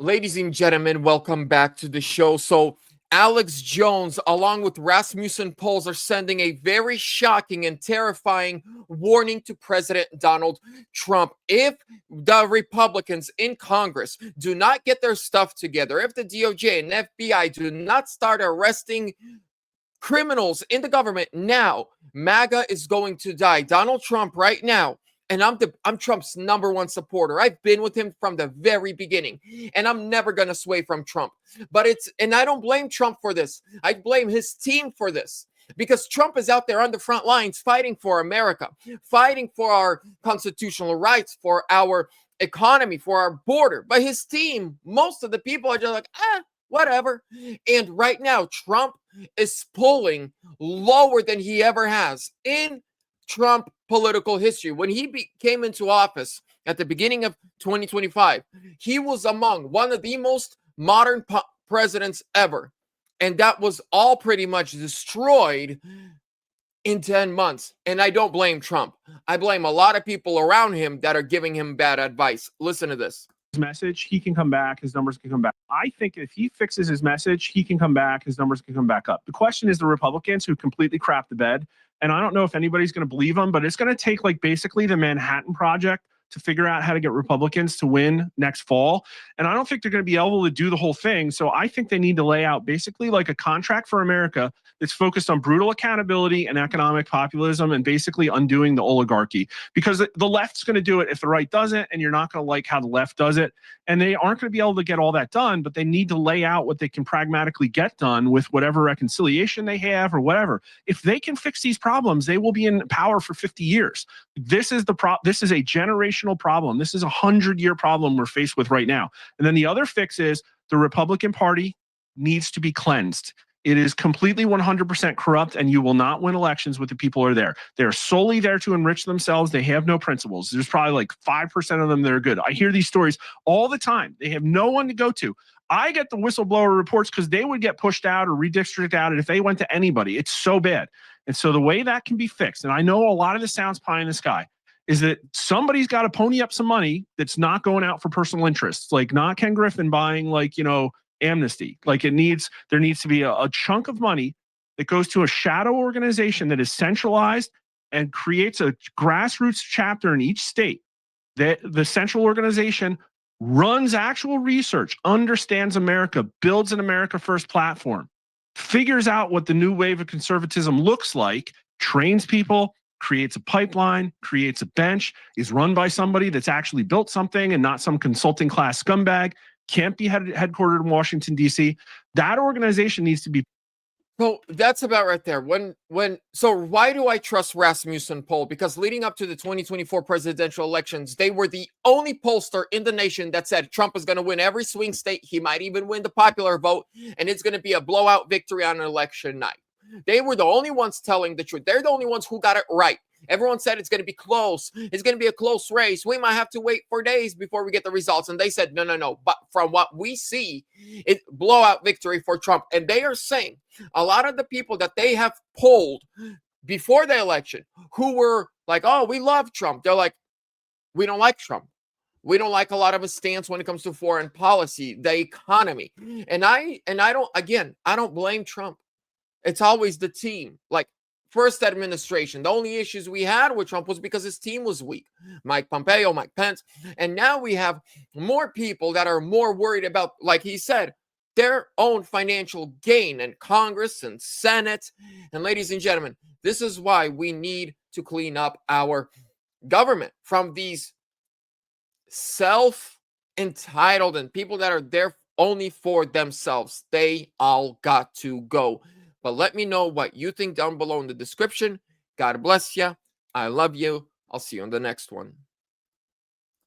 Ladies and gentlemen, welcome back to the show. So, Alex Jones, along with Rasmussen polls, are sending a very shocking and terrifying warning to President Donald Trump. If the Republicans in Congress do not get their stuff together, if the DOJ and FBI do not start arresting criminals in the government now, MAGA is going to die. Donald Trump right now, and I'm Trump's number one supporter. I've been with him from the very beginning, and I'm never going to sway from Trump. And I don't blame Trump for this. I blame his team for this. Because Trump is out there on the front lines fighting for America, fighting for our constitutional rights, for our economy, for our border. But his team, most of the people are just like, whatever. And right now, Trump is polling lower than he ever has in Trump political history. When he came into office at the beginning of 2025, he was among one of the most modern presidents ever. And that was all pretty much destroyed in 10 months. And I don't blame Trump. I blame a lot of people around him that are giving him bad advice. Listen to this. Message, he can come back, his numbers can come back. I think if he fixes his message, he can come back, his numbers can come back up. The question is the Republicans who completely crap the bed. And I don't know if anybody's going to believe them, but it's going to take like basically the Manhattan Project to figure out how to get Republicans to win next fall. And I don't think they're going to be able to do the whole thing. So I think they need to lay out basically like a contract for America that's focused on brutal accountability and economic populism and basically undoing the oligarchy. Because the left's going to do it if the right doesn't, and you're not going to like how the left does it. And they aren't going to be able to get all that done, but they need to lay out what they can pragmatically get done with whatever reconciliation they have or whatever. If they can fix these problems, they will be in power for 50 years. This is this is a generational problem. This is a 100-year problem we're faced with right now. And then the other fix is the Republican Party needs to be cleansed. It is completely 100% corrupt, and you will not win elections with the people who are there. They're solely there to enrich themselves. They have no principles. There's probably like 5% of them that are good. I hear these stories all the time. They have no one to go to. I get the whistleblower reports because they would get pushed out or redistricted out if they went to anybody. It's so bad. And so the way that can be fixed, and I know a lot of this sounds pie in the sky, is that somebody's got to pony up some money that's not going out for personal interests, like not Ken Griffin buying amnesty. Like there needs to be a chunk of money that goes to a shadow organization that is centralized and creates a grassroots chapter in each state. That the central organization runs actual research, understands America, builds an America First platform, figures out what the new wave of conservatism looks like, trains people, creates a pipeline, creates a bench, is run by somebody that's actually built something and not some consulting class scumbag, can't be headquartered in Washington, D.C. That organization needs to be. So that's about right there. So why do I trust Rasmussen poll? Because leading up to the 2024 presidential elections, they were the only pollster in the nation that said Trump is going to win every swing state. He might even win the popular vote, and it's going to be a blowout victory on election night. They were the only ones telling the truth. They're the only ones who got it right. Everyone said it's going to be close. It's going to be a close race. We might have to wait 4 days before we get the results. And they said, no. But from what we see, it's blowout victory for Trump. And they are saying a lot of the people that they have polled before the election who were like, oh, we love Trump. They're like, we don't like Trump. We don't like a lot of his stance when it comes to foreign policy, the economy. And I don't blame Trump. It's always the team. Like first administration, the only issues we had with Trump was because his team was weak. Mike Pompeo, Mike Pence. And now we have more people that are more worried about, like he said, their own financial gain in Congress and Senate. And ladies and gentlemen, this is why we need to clean up our government from these self-entitled and people that are there only for themselves. They all got to go. But let me know what you think down below in the description. God bless you. I love you. I'll see you on the next one.